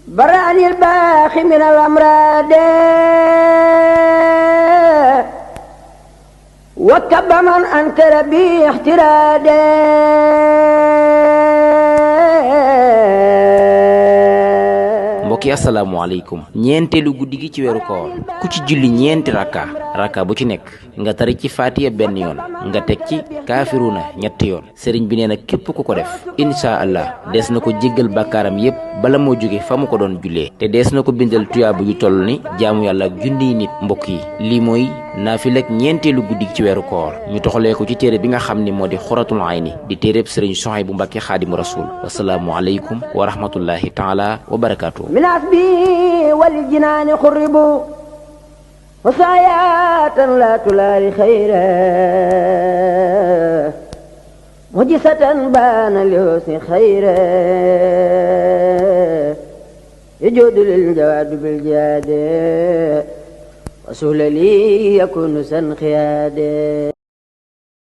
برأني الباخي من الأمراض وكب من أنكر بي احترادي mbokki asalaamaaleykum ñeenteelu guddi gi ci weeru koor ku ci julli ñeenti rakka bu ci nekk nga tari ci faatiya benn yoon nga teg ci kaafiruna ñetti yoon sëriñ bi nee na képp ku ko def insha allah dees na ko jéggal bàkkaaram yépp bala moo jóge fa mu ko doon jullee te dees na ko bindal tuyaabu yu toll ni jaamu yàlla ak junniy nit. mbokk yi lii mooy naafilek ñeenteelu guddi gi ci weeru koor ñu toxalee ko ci téere bi nga xam ni moo di xuratul ayni di téereb sëriñ Suhaybu Mbàkke xaadimu rasul wasalaamu aleykum wa rahmatullahi taala wa barakaatu. من عصبي والجنان خربوا وسايات لا تلاري خيرا مجسة بان اليوس خيرا يجود للجواد بالجاد وسهل لي يكون سنخياد